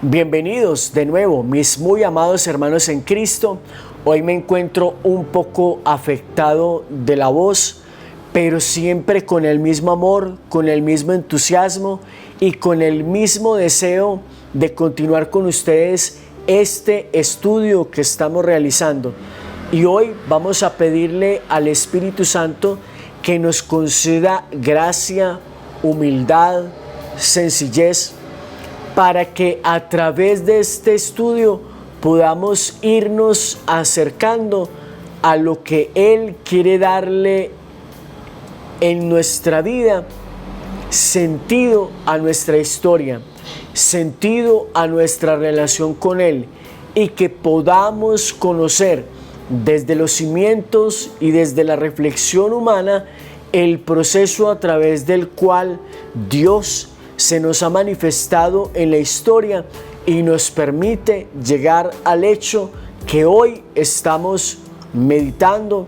Bienvenidos de nuevo, mis muy amados hermanos en Cristo. Hoy me encuentro un poco afectado de la voz, pero siempre con el mismo amor, con el mismo entusiasmo y con el mismo deseo de continuar con ustedes este estudio que estamos realizando. Y hoy vamos a pedirle al Espíritu Santo que nos conceda gracia, humildad, sencillez, para que a través de este estudio podamos irnos acercando a lo que Él quiere darle en nuestra vida, sentido a nuestra historia, sentido a nuestra relación con Él, y que podamos conocer desde los cimientos y desde la reflexión humana el proceso a través del cual Dios se nos ha manifestado en la historia y nos permite llegar al hecho que hoy estamos meditando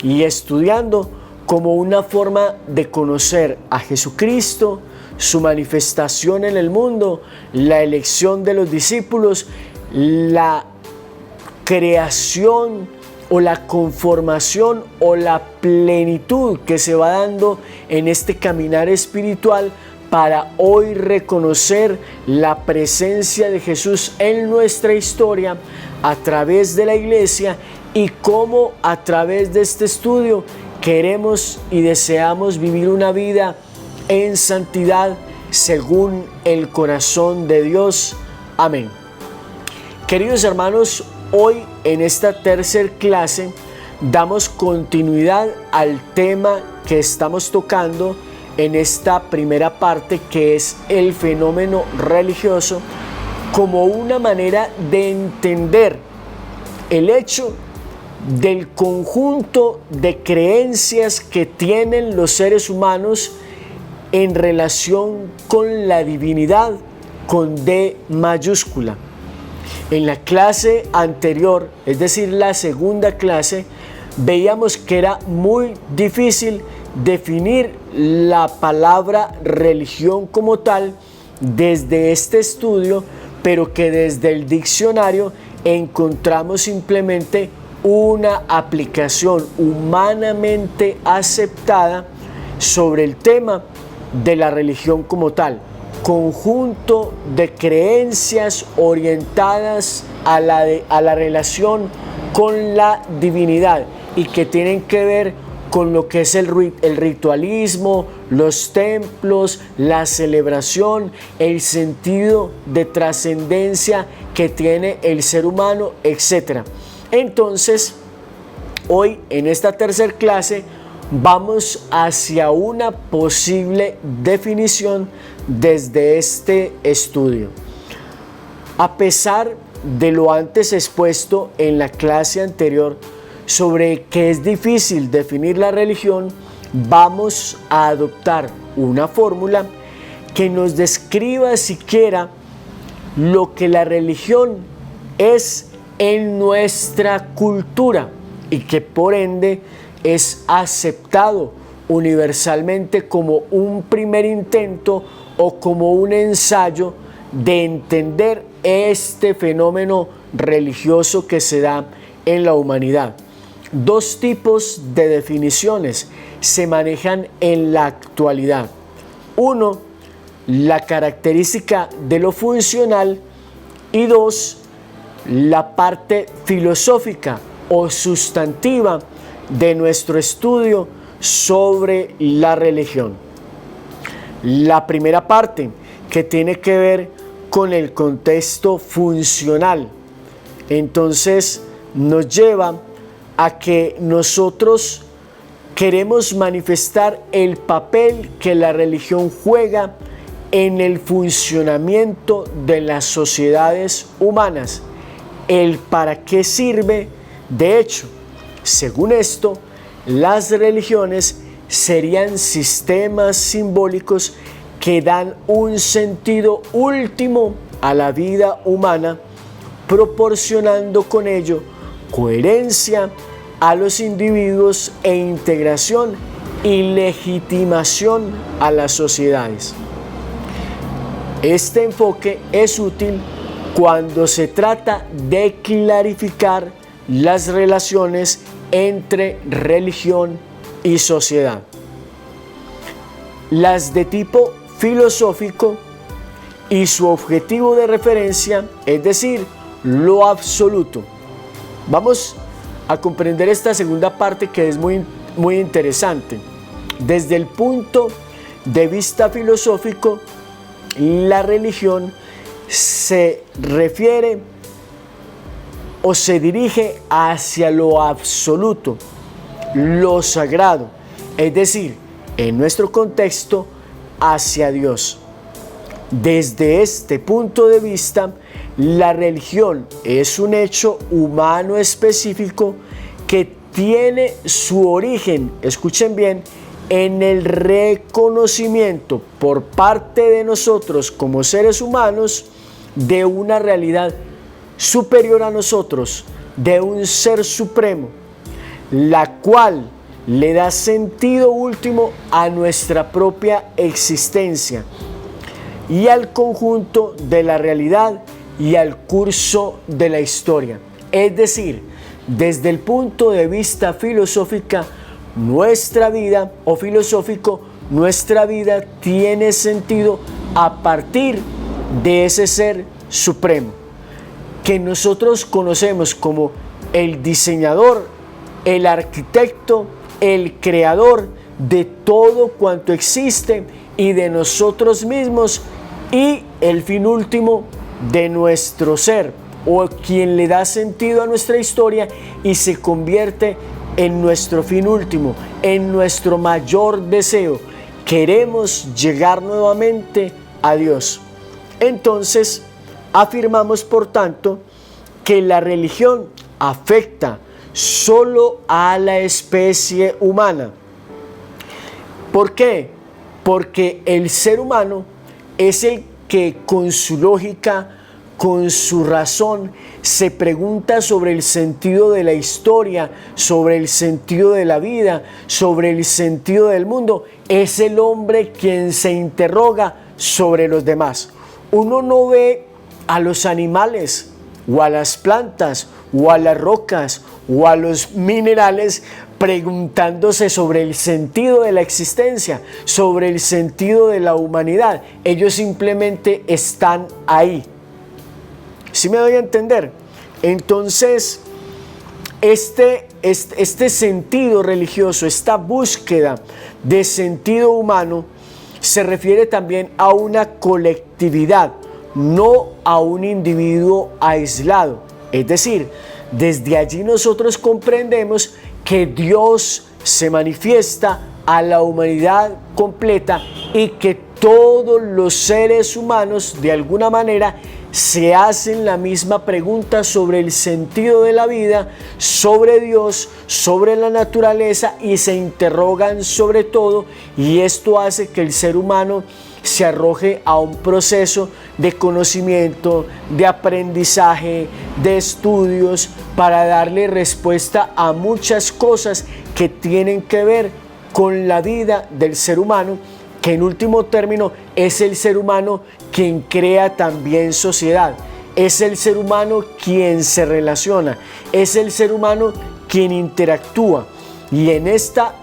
y estudiando como una forma de conocer a Jesucristo, su manifestación en el mundo, la elección de los discípulos, la creación o la conformación o la plenitud que se va dando en este caminar espiritual para hoy reconocer la presencia de Jesús en nuestra historia a través de la iglesia, y cómo a través de este estudio queremos y deseamos vivir una vida en santidad según el corazón de Dios. Amén. Queridos hermanos, hoy en esta tercera clase damos continuidad al tema que estamos tocando en esta primera parte, que es el fenómeno religioso, como una manera de entender el hecho del conjunto de creencias que tienen los seres humanos en relación con la divinidad, con D mayúscula. En la clase anterior, es decir, la segunda clase, veíamos que era muy difícil definir la palabra religión como tal desde este estudio, pero que desde el diccionario encontramos simplemente una aplicación humanamente aceptada sobre el tema de la religión como tal: conjunto de creencias orientadas a la relación con la divinidad y que tienen que ver con lo que es el ritualismo, los templos, la celebración, el sentido de trascendencia que tiene el ser humano, etc. Entonces, hoy en esta tercera clase vamos hacia una posible definición desde este estudio. A pesar de lo antes expuesto en la clase anterior sobre que es difícil definir la religión, vamos a adoptar una fórmula que nos describa siquiera lo que la religión es en nuestra cultura y que por ende es aceptado universalmente como un primer intento o como un ensayo de entender este fenómeno religioso que se da en la humanidad. Dos tipos de definiciones se manejan en la actualidad. Uno, la característica de lo funcional, y dos, la parte filosófica o sustantiva de nuestro estudio sobre la religión. La primera parte, que tiene que ver con el contexto funcional, entonces nos lleva a que nosotros queremos manifestar el papel que la religión juega en el funcionamiento de las sociedades humanas, el para qué sirve. De hecho, según esto, las religiones serían sistemas simbólicos que dan un sentido último a la vida humana, proporcionando con ello coherencia a los individuos e integración y legitimación a las sociedades. Este enfoque es útil cuando se trata de clarificar las relaciones entre religión y sociedad. Las de tipo filosófico y su objetivo de referencia, es decir, lo absoluto. Vamos a comprender esta segunda parte que es muy interesante. Desde el punto de vista filosófico, la religión se refiere o se dirige hacia lo absoluto, lo sagrado, es decir, en nuestro contexto, hacia Dios. Desde este punto de vista, la religión es un hecho humano específico que tiene su origen, escuchen bien, en el reconocimiento por parte de nosotros como seres humanos de una realidad superior a nosotros, de un ser supremo, la cual le da sentido último a nuestra propia existencia y al conjunto de la realidad y al curso de la historia. Es decir, desde el punto de vista filosófico, nuestra vida tiene sentido a partir de ese ser supremo, que nosotros conocemos como el diseñador, el arquitecto, el creador de todo cuanto existe y de nosotros mismos, y el fin último de nuestro ser, o quien le da sentido a nuestra historia y se convierte en nuestro fin último, en nuestro mayor deseo. Queremos llegar nuevamente a Dios. Entonces, afirmamos por tanto que la religión afecta solo a la especie humana. ¿Por qué? Porque el ser humano es el que con su lógica, con su razón, se pregunta sobre el sentido de la historia, sobre el sentido de la vida, sobre el sentido del mundo. Es el hombre quien se interroga sobre los demás. Uno no ve a los animales, o a las plantas, o a las rocas, o a los minerales preguntándose sobre el sentido de la existencia, sobre el sentido de la humanidad. Ellos simplemente están ahí. ¿Sí me doy a entender? Entonces, este sentido religioso, esta búsqueda de sentido humano, se refiere también a una colectividad, no a un individuo aislado. Es decir, desde allí nosotros comprendemos que Dios se manifiesta a la humanidad completa y que todos los seres humanos de alguna manera se hacen la misma pregunta sobre el sentido de la vida, sobre Dios, sobre la naturaleza, y se interrogan sobre todo, y esto hace que el ser humano se arroje a un proceso de conocimiento, de aprendizaje, de estudios, para darle respuesta a muchas cosas que tienen que ver con la vida del ser humano, que en último término es el ser humano quien crea también sociedad, es el ser humano quien se relaciona, es el ser humano quien interactúa, y en esta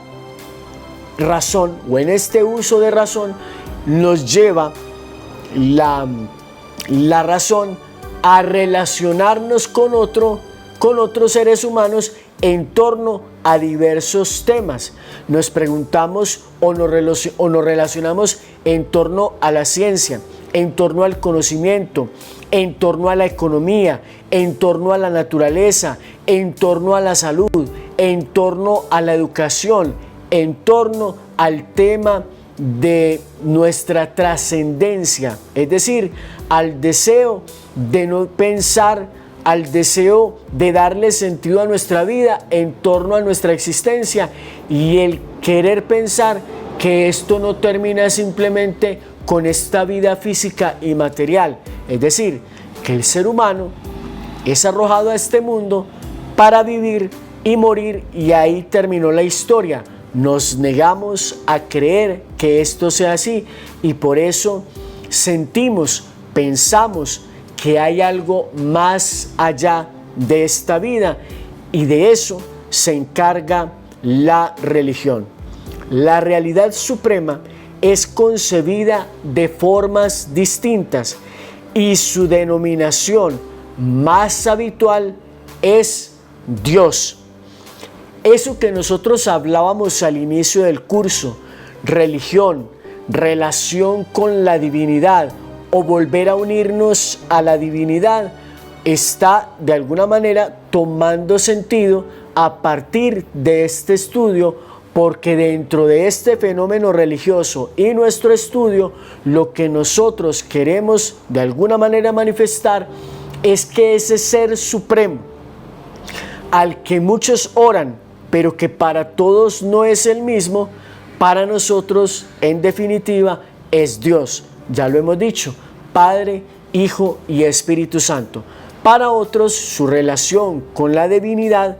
razón o en este uso de razón nos lleva la razón a relacionarnos con otros seres humanos en torno a diversos temas. Nos preguntamos o nos relacionamos en torno a la ciencia, en torno al conocimiento, en torno a la economía, en torno a la naturaleza, en torno a la salud, en torno a la educación, en torno al tema de nuestra trascendencia, es decir, al deseo de no pensar, al deseo de darle sentido a nuestra vida en torno a nuestra existencia, y el querer pensar que esto no termina simplemente con esta vida física y material, es decir, que el ser humano es arrojado a este mundo para vivir y morir, y ahí terminó la historia. Nos negamos a creer que esto sea así, y por eso sentimos, pensamos que hay algo más allá de esta vida, y de eso se encarga la religión. La realidad suprema es concebida de formas distintas y su denominación más habitual es Dios. Eso que nosotros hablábamos al inicio del curso, religión, relación con la divinidad o volver a unirnos a la divinidad, está de alguna manera tomando sentido a partir de este estudio, porque dentro de este fenómeno religioso y nuestro estudio, lo que nosotros queremos de alguna manera manifestar es que ese ser supremo, al que muchos oran, pero que para todos no es el mismo, para nosotros, en definitiva, es Dios. Ya lo hemos dicho, Padre, Hijo y Espíritu Santo. Para otros, su relación con la divinidad,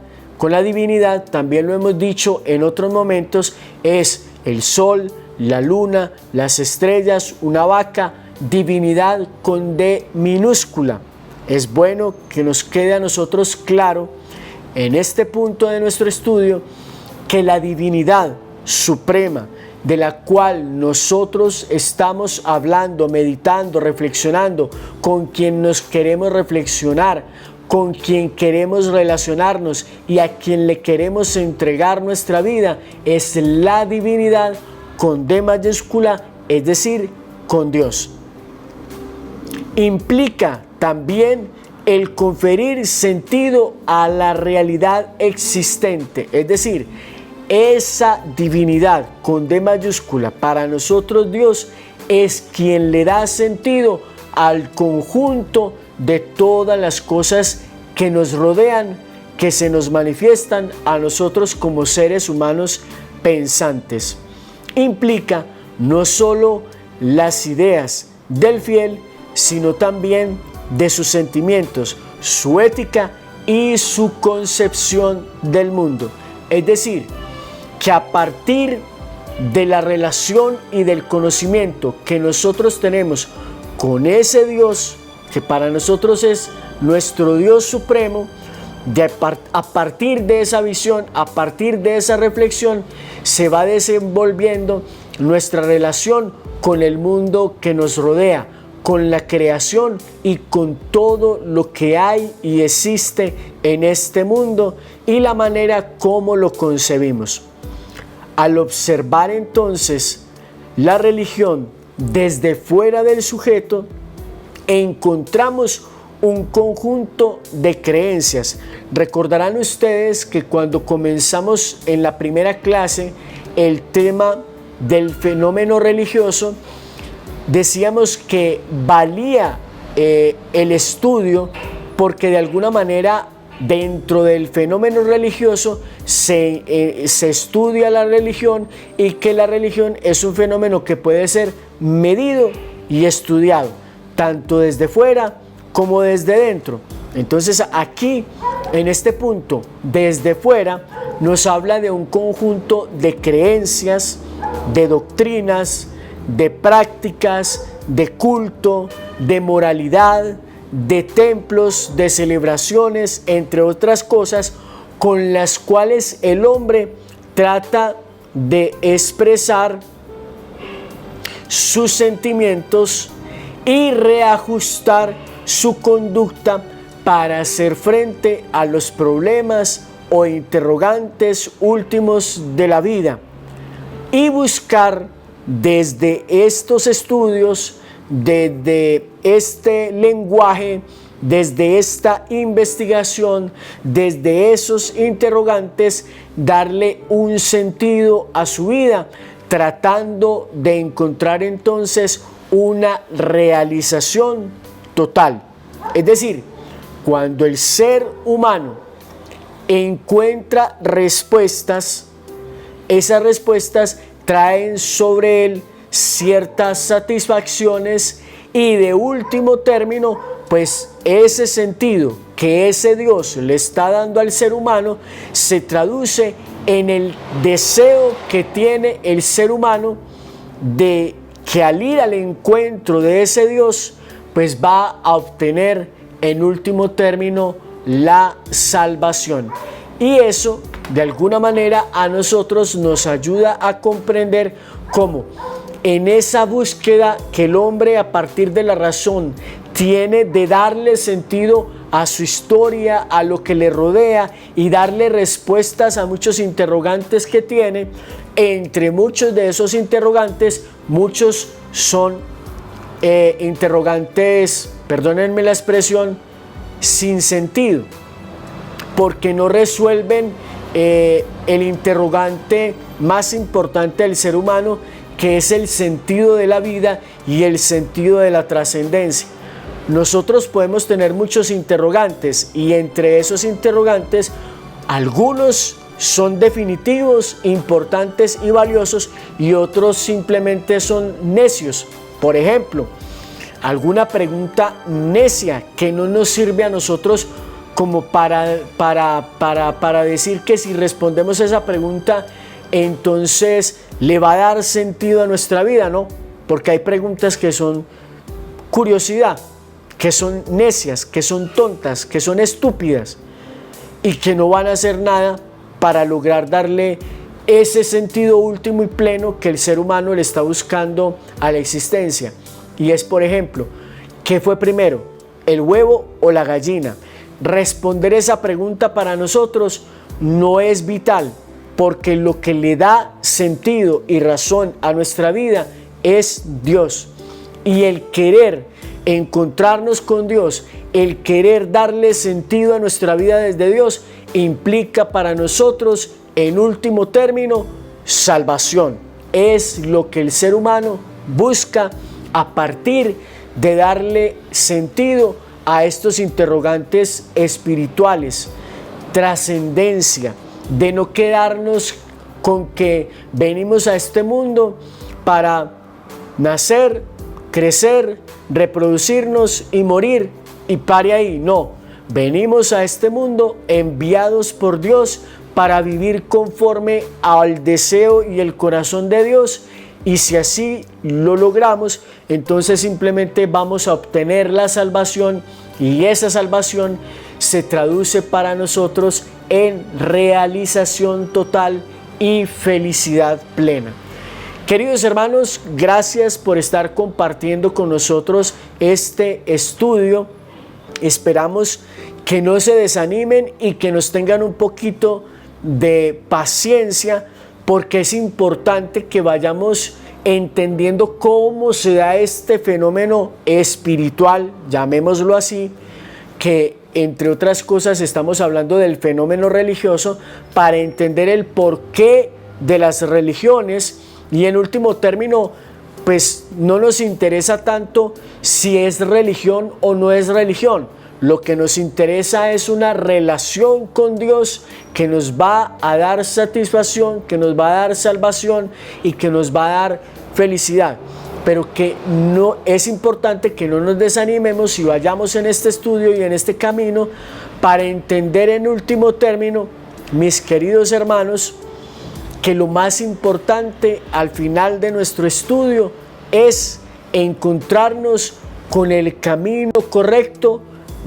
también lo hemos dicho en otros momentos, es el sol, la luna, las estrellas, una vaca, divinidad con D minúscula. Es bueno que nos quede a nosotros claro en este punto de nuestro estudio que la divinidad suprema de la cual nosotros estamos hablando, meditando, reflexionando, con quien nos queremos reflexionar, con quien queremos relacionarnos y a quien le queremos entregar nuestra vida, es la divinidad con D mayúscula, es decir, con Dios. Implica también el conferir sentido a la realidad existente, es decir, esa divinidad con D mayúscula, para nosotros Dios es quien le da sentido al conjunto de todas las cosas que nos rodean, que se nos manifiestan a nosotros como seres humanos pensantes. Implica no solo las ideas del fiel, sino también de sus sentimientos, su ética y su concepción del mundo. Es decir, que a partir de la relación y del conocimiento que nosotros tenemos con ese Dios, que para nosotros es nuestro Dios supremo, a partir de esa visión, a partir de esa reflexión, se va desenvolviendo nuestra relación con el mundo que nos rodea, con la creación y con todo lo que hay y existe en este mundo y la manera como lo concebimos. Al observar entonces la religión desde fuera del sujeto, encontramos un conjunto de creencias. Recordarán ustedes que cuando comenzamos en la primera clase el tema del fenómeno religioso, decíamos que valía el estudio porque de alguna manera dentro del fenómeno religioso se estudia la religión, y que la religión es un fenómeno que puede ser medido y estudiado tanto desde fuera como desde dentro. Entonces aquí en este punto, desde fuera, nos habla de un conjunto de creencias, de doctrinas, de prácticas, de culto, de moralidad, de templos, de celebraciones, entre otras cosas, con las cuales el hombre trata de expresar sus sentimientos y reajustar su conducta para hacer frente a los problemas o interrogantes últimos de la vida, y buscar desde estos estudios, desde este lenguaje, desde esta investigación, desde esos interrogantes, darle un sentido a su vida, tratando de encontrar entonces una realización total. Es decir, cuando el ser humano encuentra respuestas, esas respuestas traen sobre él ciertas satisfacciones, y de último término, pues ese sentido que ese Dios le está dando al ser humano se traduce en el deseo que tiene el ser humano de que al ir al encuentro de ese Dios pues va a obtener en último término la salvación. Y eso de alguna manera a nosotros nos ayuda a comprender cómo en esa búsqueda que el hombre a partir de la razón tiene de darle sentido a su historia, a lo que le rodea y darle respuestas a muchos interrogantes que tiene, entre muchos de esos interrogantes, muchos son interrogantes, perdónenme la expresión, sin sentido, porque no resuelven el interrogante más importante del ser humano, que es el sentido de la vida y el sentido de la trascendencia. Nosotros podemos tener muchos interrogantes y entre esos interrogantes algunos son definitivos, importantes y valiosos, y otros simplemente son necios. Por ejemplo, alguna pregunta necia que no nos sirve a nosotros como para decir que si respondemos a esa pregunta entonces le va a dar sentido a nuestra vida, ¿no? Porque hay preguntas que son curiosidad, que son necias, que son tontas, que son estúpidas y que no van a hacer nada para lograr darle ese sentido último y pleno que el ser humano le está buscando a la existencia. Y es, por ejemplo, ¿qué fue primero, el huevo o la gallina? Responder esa pregunta para nosotros no es vital, porque lo que le da sentido y razón a nuestra vida es Dios. Y el querer encontrarnos con Dios, el querer darle sentido a nuestra vida desde Dios, implica para nosotros, en último término, salvación. Es lo que el ser humano busca a partir de darle sentido a estos interrogantes espirituales, trascendencia, de no quedarnos con que venimos a este mundo para nacer, crecer, reproducirnos y morir y pare ahí. No, venimos a este mundo enviados por Dios para vivir conforme al deseo y el corazón de Dios, y si así lo logramos, entonces simplemente vamos a obtener la salvación, y esa salvación se traduce para nosotros en realización total y felicidad plena. Queridos hermanos, gracias por estar compartiendo con nosotros este estudio. Esperamos que no se desanimen y que nos tengan un poquito de paciencia, porque es importante que vayamos entendiendo cómo se da este fenómeno espiritual, llamémoslo así, que entre otras cosas estamos hablando del fenómeno religioso, para entender el porqué de las religiones. Y en último término, pues no nos interesa tanto si es religión o no es religión. Lo que nos interesa es una relación con Dios que nos va a dar satisfacción, que nos va a dar salvación y que nos va a dar felicidad. Pero que no es importante que no nos desanimemos y vayamos en este estudio y en este camino para entender en último término, mis queridos hermanos, que lo más importante al final de nuestro estudio es encontrarnos con el camino correcto,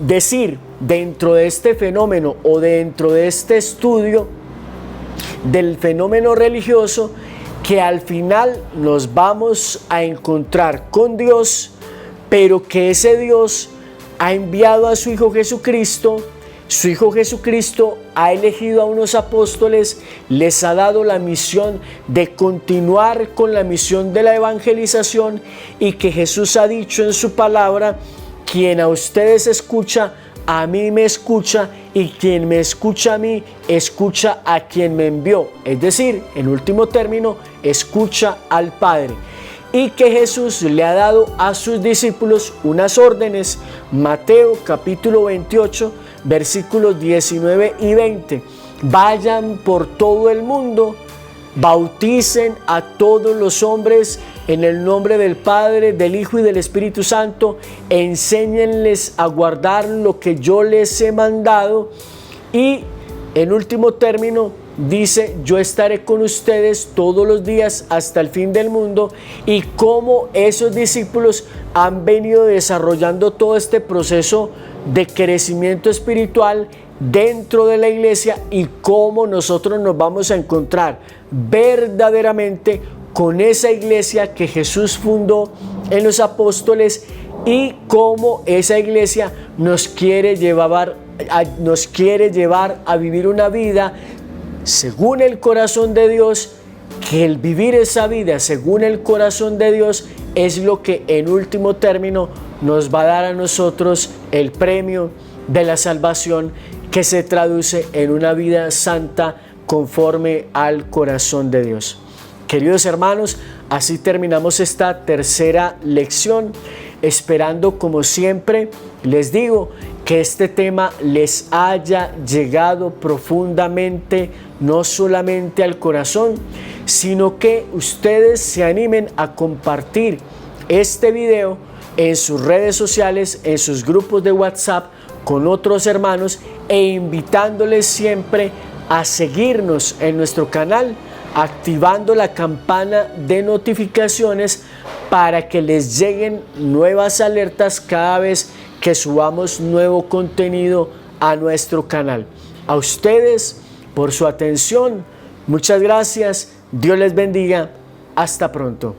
decir, dentro de este fenómeno o dentro de este estudio del fenómeno religioso, que al final nos vamos a encontrar con Dios, pero que ese Dios ha enviado a su Hijo Jesucristo. Su Hijo Jesucristo ha elegido a unos apóstoles, les ha dado la misión de continuar con la misión de la evangelización, y que Jesús ha dicho en su palabra: quien a ustedes escucha, a mí me escucha, y quien me escucha a mí, escucha a quien me envió. Es decir, en último término, escucha al Padre. Y que Jesús le ha dado a sus discípulos unas órdenes. Mateo capítulo 28, versículos 19 y 20. Vayan por todo el mundo, bauticen a todos los hombres en el nombre del Padre, del Hijo y del Espíritu Santo. Enséñenles a guardar lo que yo les he mandado. Y en último término, dice: yo estaré con ustedes todos los días hasta el fin del mundo, y cómo esos discípulos han venido desarrollando todo este proceso de crecimiento espiritual dentro de la iglesia, y cómo nosotros nos vamos a encontrar verdaderamente con esa iglesia que Jesús fundó en los apóstoles, y cómo esa iglesia nos quiere llevar a vivir una vida según el corazón de Dios, que el vivir esa vida según el corazón de Dios es lo que en último término nos va a dar a nosotros el premio de la salvación, que se traduce en una vida santa conforme al corazón de Dios. Queridos hermanos, así terminamos esta tercera lección, esperando, como siempre, les digo, que este tema les haya llegado profundamente, no solamente al corazón, sino que ustedes se animen a compartir este video en sus redes sociales, en sus grupos de WhatsApp, con otros hermanos, e invitándoles siempre a seguirnos en nuestro canal, activando la campana de notificaciones para que les lleguen nuevas alertas cada vez que subamos nuevo contenido a nuestro canal. A ustedes por su atención, muchas gracias, Dios les bendiga, hasta pronto.